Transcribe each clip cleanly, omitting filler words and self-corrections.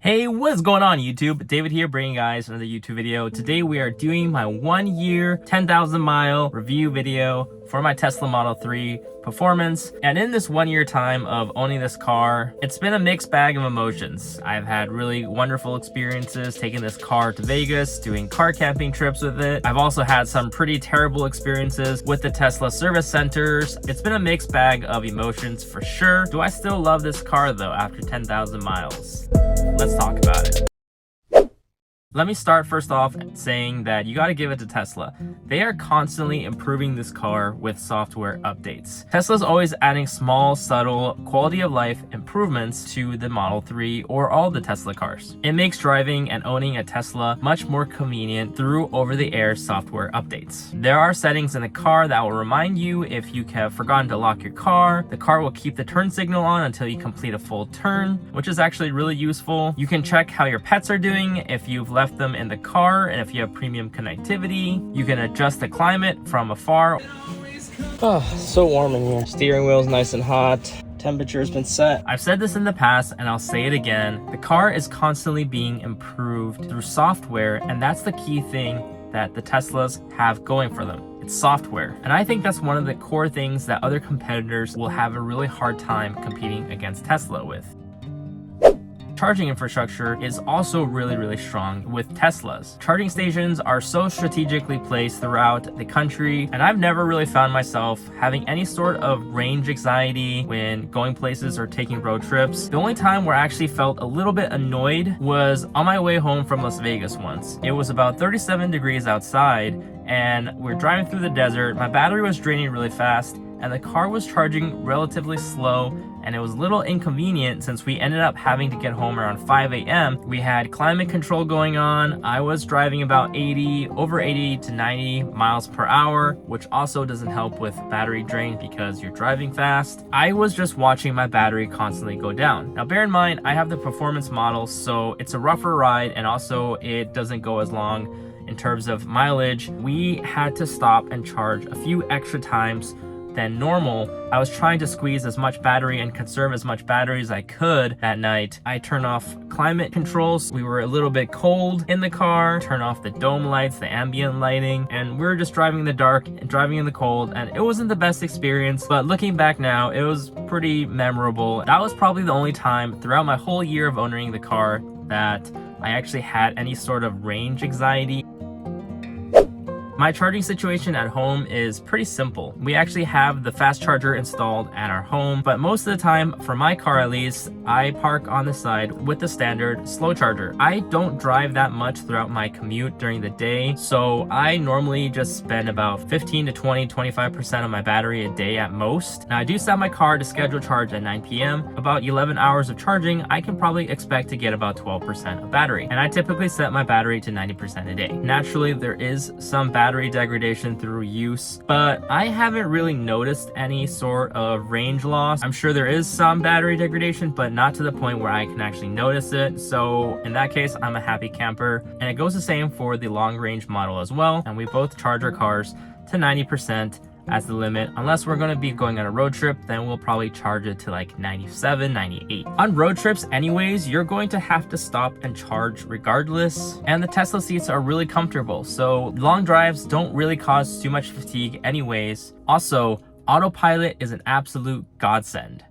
Hey, what's going on YouTube? David here bringing you guys another YouTube video. Today we are doing my 1 year 10,000 mile review video for my Tesla Model 3 Performance. And in this 1 year time of owning this car, it's been a mixed bag of emotions. I've had really wonderful experiences taking this car to Vegas, doing car camping trips with it. I've also had some pretty terrible experiences with the Tesla service centers. It's been a mixed bag of emotions for sure. Do I still love this car though after 10,000 miles? Let's talk about it. Let me start first off saying that you gotta give it to Tesla. They are constantly improving this car with software updates. Tesla's always adding small, subtle, quality of life improvements to the Model 3 or all the Tesla cars. It makes driving and owning a Tesla much more convenient through over-the-air software updates. There are settings in the car that will remind you if you have forgotten to lock your car. The car will keep the turn signal on until you complete a full turn, which is actually really useful. You can check how your pets are doing if you've left them in the car, and if you have premium connectivity. You can adjust the climate from afar. Oh, so warm in here. Steering wheel's nice and hot. Temperature's been set. I've said this in the past and I'll say it again. The car is constantly being improved through software, and that's the key thing that the Teslas have going for them. It's software. And I think that's one of the core things that other competitors will have a really hard time competing against Tesla with. Charging infrastructure is also really strong with Teslas. Charging stations are so strategically placed throughout the country, and I've never really found myself having any sort of range anxiety when going places or taking road trips. The only time where I actually felt a little bit annoyed was on my way home from Las Vegas once. It was about 37 degrees outside and we're driving through the desert. My battery was draining really fast and the car was charging relatively slow, and it was a little inconvenient since we ended up having to get home around 5 a.m. We had climate control going on. I was driving about over 80 to 90 miles per hour, which also doesn't help with battery drain because you're driving fast. I was just watching my battery constantly go down. Now bear in mind, I have the performance model, so it's a rougher ride, and also it doesn't go as long in terms of mileage. We had to stop and charge a few extra times than normal. I was trying to squeeze as much battery and conserve as much battery as I could that night. I turned off climate controls. We were a little bit cold in the car, turned off the dome lights, the ambient lighting, and we were just driving in the dark and driving in the cold, and it wasn't the best experience, but looking back now, it was pretty memorable. That was probably the only time throughout my whole year of owning the car that I actually had any sort of range anxiety. My charging situation at home is pretty simple. We actually have the fast charger installed at our home, but most of the time, for my car at least, I park on the side with the standard slow charger. I don't drive that much throughout my commute during the day, so I normally just spend about 15 to 25% of my battery a day at most. Now I do set my car to schedule charge at 9 p.m. About 11 hours of charging, I can probably expect to get about 12% of battery, and I typically set my battery to 90% a day. Naturally, there is some battery degradation through use, but I haven't really noticed any sort of range loss. I'm sure there is some battery degradation, but not to the point where I can actually notice it. So in that case, I'm a happy camper. And it goes the same for the long range model as well. And we both charge our cars to 90% as the limit. Unless we're going to be going on a road trip, then we'll probably charge it to like 97, 98. On road trips anyways, you're going to have to stop and charge regardless. And the Tesla seats are really comfortable, so long drives don't really cause too much fatigue anyways. Also, autopilot is an absolute godsend.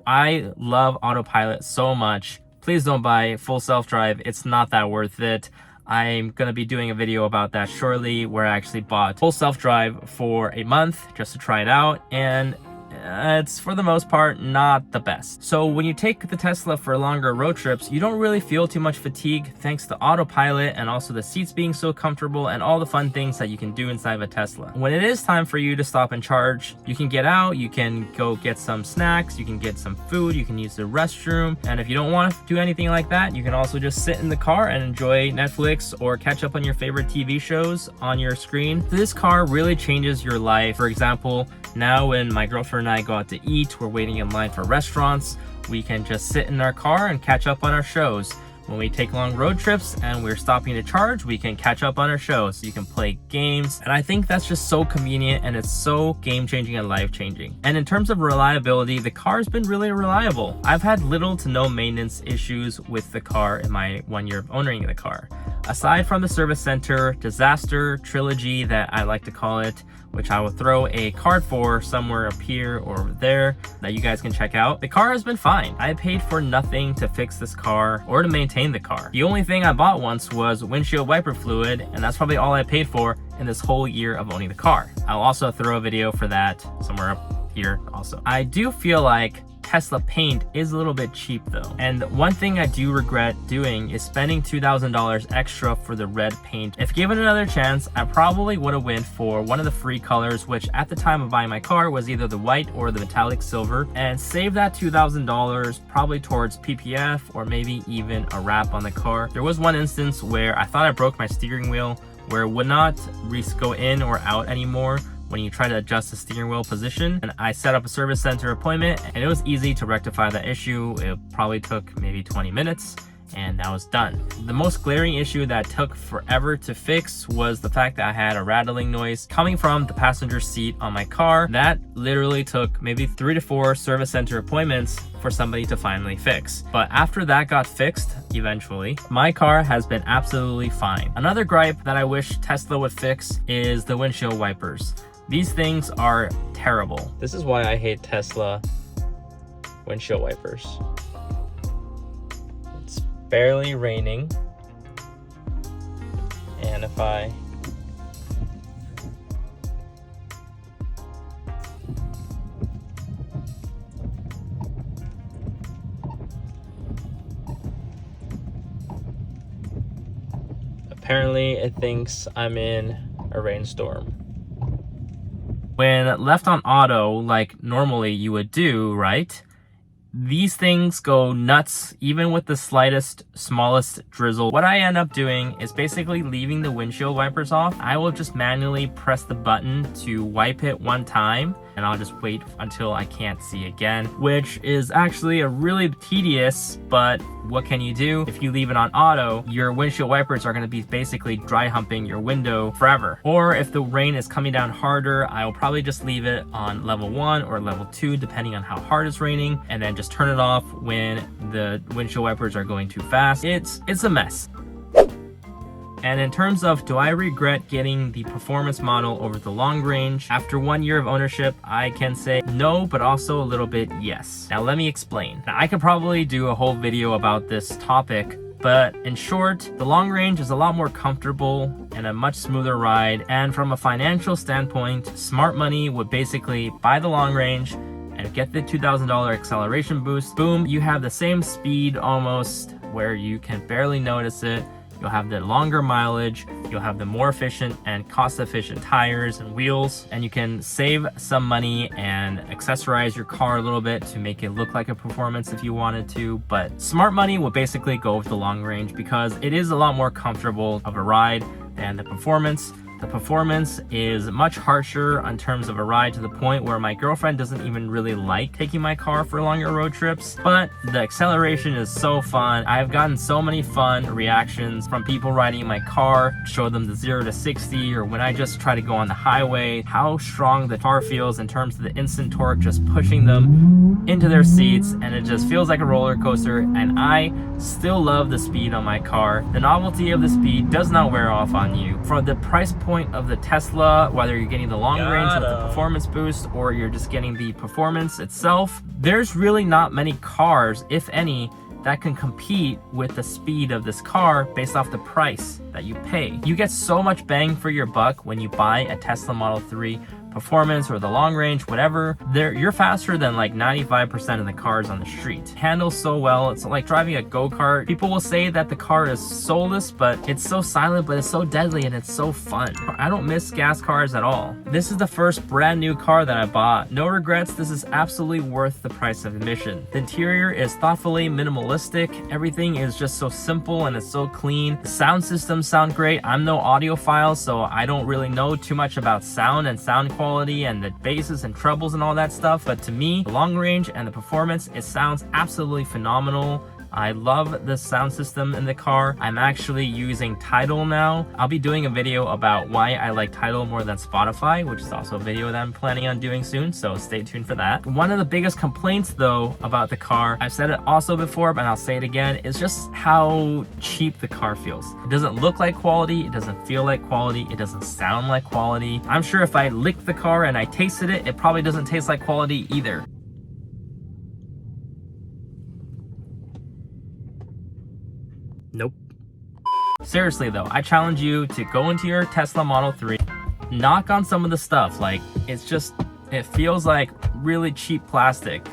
I love autopilot so much. Please don't buy full self-drive. It's not that worth it. I'm gonna be doing a video about that shortly, where I actually bought full self-drive for a month just to try it out, and it's for the most part not the best. So when you take the Tesla for longer road trips, you don't really feel too much fatigue thanks to autopilot, and also the seats being so comfortable and all the fun things that you can do inside of a Tesla. When it is time for you to stop and charge, you can get out, you can go get some snacks, you can get some food, you can use the restroom, and if you don't want to do anything like that, you can also just sit in the car and enjoy Netflix or catch up on your favorite TV shows on your screen. This car really changes your life. For example, now when my girlfriend and I go out to eat, we're waiting in line for restaurants, we can just sit in our car and catch up on our shows. when we take long road trips and we're stopping to charge, we can catch up on our show, so you can play games. And I think that's just so convenient, and it's so game-changing and life-changing. And in terms of reliability, the car's been really reliable. I've had little to no maintenance issues with the car in my 1 year of owning the car. Aside from the service center disaster trilogy that I like to call it, which I will throw a card for somewhere up here or over there that you guys can check out, the car has been fine. I paid for nothing to fix this car or to maintain the car. The only thing I bought once was windshield wiper fluid, and that's probably all I paid for in this whole year of owning the car. I'll also throw a video for that somewhere up here also. I do feel like Tesla paint is a little bit cheap though. And one thing I do regret doing is spending $2,000 extra for the red paint. If given another chance, I probably would have went for one of the free colors, which at the time of buying my car was either the white or the metallic silver, and save that $2,000 probably towards PPF or maybe even a wrap on the car. There was one instance where I thought I broke my steering wheel, where it would not go in or out anymore when you try to adjust the steering wheel position. And I set up a service center appointment, and it was easy to rectify that issue. It probably took maybe 20 minutes and that was done. The most glaring issue that took forever to fix was the fact that I had a rattling noise coming from the passenger seat on my car. That literally took maybe 3 to 4 service center appointments for somebody to finally fix. But after that got fixed, eventually, my car has been absolutely fine. Another gripe that I wish Tesla would fix is the windshield wipers. These things are terrible. This is why I hate Tesla windshield wipers. It's barely raining. And if I apparently it thinks I'm in a rainstorm. When left on auto, like normally you would do, right? These things go nuts even with the slightest, smallest drizzle. What I end up doing is basically leaving the windshield wipers off. I will just manually press the button to wipe it one time, and I'll just wait until I can't see again, which is actually a really tedious, but what can you do? If you leave it on auto, your windshield wipers are going to be basically dry humping your window forever. Or if the rain is coming down harder, I will probably just leave it on level 1 or level 2 depending on how hard it's raining, and then just turn it off when the windshield wipers are going too fast. It's a mess. And in terms of, do I regret getting the performance model over the long range? After 1 year of ownership, I can say no, but also a little bit yes. Now let me explain. Now, I could probably do a whole video about this topic, but in short, the long range is a lot more comfortable and a much smoother ride. And from a financial standpoint, smart money would basically buy the long range and get the $2,000 acceleration boost. Boom, you have the same speed almost where you can barely notice it. You'll have the longer mileage, you'll have the more efficient and cost-efficient tires and wheels, and you can save some money and accessorize your car a little bit to make it look like a performance if you wanted to. But smart money will basically go with the long range because it is a lot more comfortable of a ride than the performance. The performance is much harsher in terms of a ride, to the point where my girlfriend doesn't even really like taking my car for longer road trips, but the acceleration is so fun. I've gotten so many fun reactions from people riding my car, show them the 0 to 60, or when I just try to go on the highway, how strong the car feels in terms of the instant torque, just pushing them into their seats, and it just feels like a roller coaster. And I still love the speed on my car. The novelty of the speed does not wear off on you. For the price point of the Tesla, whether you're getting the long range with the performance boost or you're just getting the performance itself, there's really not many cars, if any, that can compete with the speed of this car based off the price that you pay. You get so much bang for your buck when you buy a Tesla Model 3 performance or the long range, whatever. You're faster than like 95% of the cars on the street. It handles so well. It's like driving a go-kart. People will say that the car is soulless, but it's so silent, but it's so deadly, and it's so fun. I don't miss gas cars at all. This is the first brand new car that I bought. No regrets. This is absolutely worth the price of admission. The interior is thoughtfully minimalistic. Everything is just so simple and it's so clean. The sound systems sound great. I'm no audiophile, so I don't really know too much about sound and sound quality and the basses and trebles and all that stuff, but to me, the long range and the performance, it sounds absolutely phenomenal. I love the sound system in the car. I'm actually using Tidal now. I'll be doing a video about why I like Tidal more than Spotify, which is also a video that I'm planning on doing soon, so stay tuned for that. One of the biggest complaints though about the car, I've said it also before, but I'll say it again, is just how cheap the car feels. It doesn't look like quality, it doesn't feel like quality, it doesn't sound like quality. I'm sure if I licked the car and I tasted it, it probably doesn't taste like quality either. Nope. Seriously though, I challenge you to go into your Tesla Model 3, knock on some of the stuff. Like, it feels like really cheap plastic.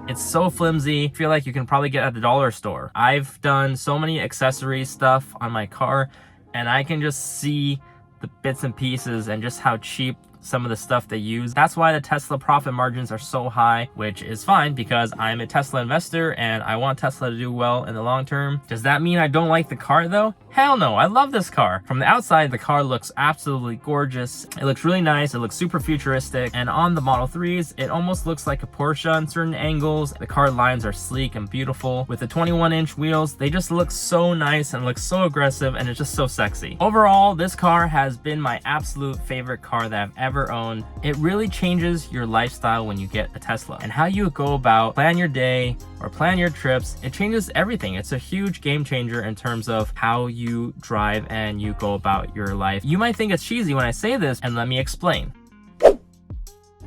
It's so flimsy. I feel like you can probably get at the dollar store. I've done so many accessory stuff on my car, and I can just see the bits and pieces and just how cheap some of the stuff they use. That's why the Tesla profit margins are so high, which is fine because I'm a Tesla investor and I want Tesla to do well in the long term. Does that mean I don't like the car though? Hell no, I love this car. From the outside, the car looks absolutely gorgeous. It looks really nice, it looks super futuristic, and on the Model 3s, it almost looks like a Porsche on certain angles. The car lines are sleek and beautiful. With the 21-inch wheels, they just look so nice and look so aggressive, and it's just so sexy. Overall, this car has been my absolute favorite car that I've ever owned. It really changes your lifestyle when you get a Tesla, and how you go about plan your day or plan your trips. It changes everything. It's a huge game changer in terms of how you drive and you go about your life. You might think it's cheesy when I say this, and let me explain.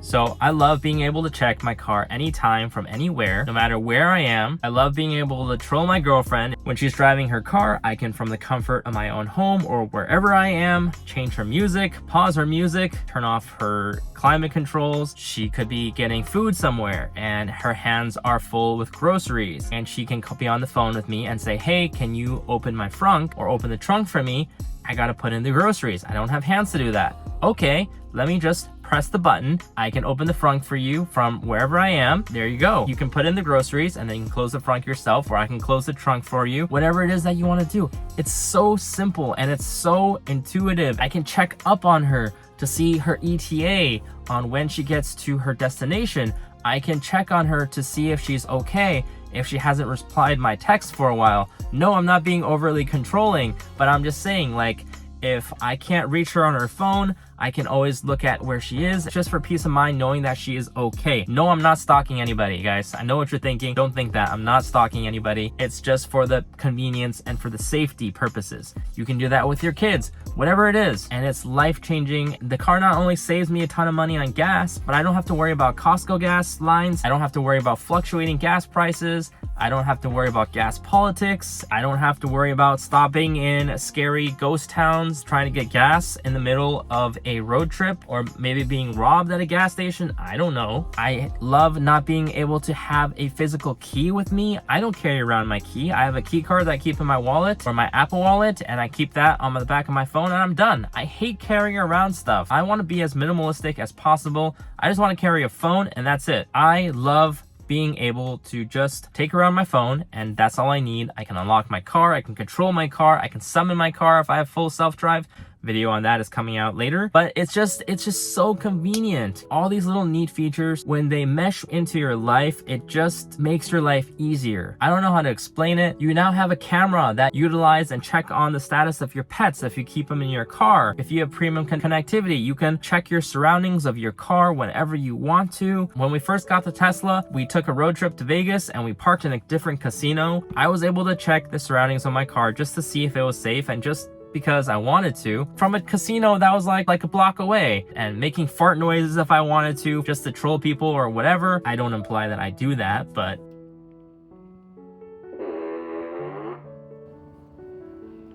So I love being able to check my car anytime from anywhere, no matter where I am. I love being able to troll my girlfriend. When she's driving her car, I can, from the comfort of my own home or wherever I am, change her music, pause her music, turn off her climate controls. She could be getting food somewhere and her hands are full with groceries, and she can be on the phone with me and say, hey, can you open my trunk or open the trunk for me? I gotta put in the groceries. I don't have hands to do that. Okay, let me just press the button. I can open the front for you from wherever I am. There you go. You can put in the groceries and then you can close the front yourself, or I can close the trunk for you. Whatever it is that you want to do. It's so simple and it's so intuitive. I can check up on her to see her ETA on when she gets to her destination. I can check on her to see if she's okay, if she hasn't replied my text for a while. No, I'm not being overly controlling, but I'm just saying, like, if I can't reach her on her phone, I can always look at where she is, just for peace of mind, knowing that she is okay. No, I'm not stalking anybody, guys. I know what you're thinking. Don't think that. I'm not stalking anybody. It's just for the convenience and for the safety purposes. You can do that with your kids, whatever it is. And it's life-changing. The car not only saves me a ton of money on gas, but I don't have to worry about Costco gas lines. I don't have to worry about fluctuating gas prices. I don't have to worry about gas politics. I don't have to worry about stopping in scary ghost towns trying to get gas in the middle of a road trip, or maybe being robbed at a gas station. I don't know. I love not being able to have a physical key with me. I don't carry around my key. I have a key card that I keep in my wallet or my Apple Wallet, and I keep that on the back of my phone and I'm done. I hate carrying around stuff. I want to be as minimalistic as possible. I just want to carry a phone and that's it. I love being able to just take around my phone, and that's all I need. I can unlock my car, I can control my car, I can summon my car if I have full self-drive. Video on that is coming out later, but it's just so convenient. All these little neat features, when they mesh into your life, it just makes your life easier. I don't know how to explain it. You now have a camera that utilize and check on the status of your pets if you keep them in your car. If you have premium connectivity, you can check your surroundings of your car whenever you want to. When we first got the Tesla, we took a road trip to Vegas and we parked in a different casino. I was able to check the surroundings of my car just to see if it was safe, and just because I wanted to, from a casino that was like a block away, and making fart noises if I wanted to, just to troll people or whatever. I don't imply that I do that, but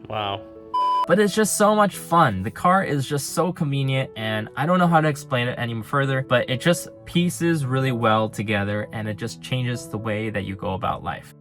wow. But it's just so much fun. The car is just so convenient, and I don't know how to explain it any further, but it just pieces really well together, and it just changes the way that you go about life.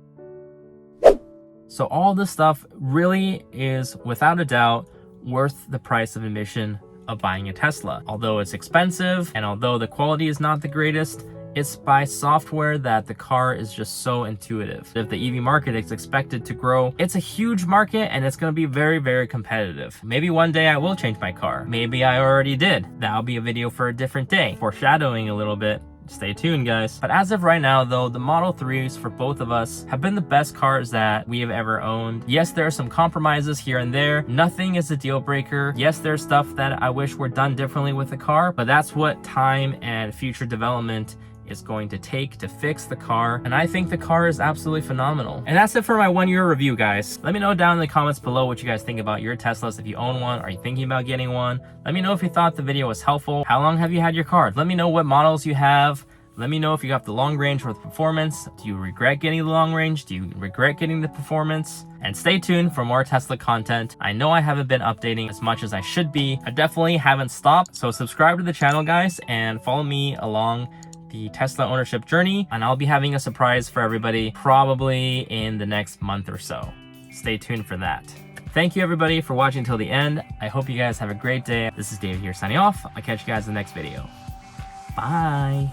So all this stuff really is, without a doubt, worth the price of admission of buying a Tesla. Although it's expensive, and although the quality is not the greatest, it's by software that the car is just so intuitive. If the EV market is expected to grow, it's a huge market and it's going to be very, very competitive. Maybe one day I will change my car. Maybe I already did. That'll be a video for a different day. Foreshadowing a little bit. Stay tuned, guys. But as of right now though, the Model 3s for both of us have been the best cars that we have ever owned. Yes, there are some compromises here and there. Nothing is a deal breaker. Yes, there's stuff that I wish were done differently with the car, but that's what time and future development is going to take to fix the car, and I think the car is absolutely phenomenal. And that's it for my 1 year review, guys. Let me know down in the comments below what you guys think about your Teslas. If you own one, are you thinking about getting one? Let me know if you thought the video was helpful. How long have you had your car? Let me know what models you have. Let me know if you got the long range or the performance. Do you regret getting the long range? Do you regret getting the performance? And stay tuned for more Tesla content. I know I haven't been updating as much as I should be. I definitely haven't stopped. So subscribe to the channel, guys, and follow me along the Tesla ownership journey. And I'll be having a surprise for everybody probably in the next month or so. Stay tuned for that. Thank you everybody for watching till the end. I hope you guys have a great day. This is David here signing off. I'll catch you guys in the next video. Bye.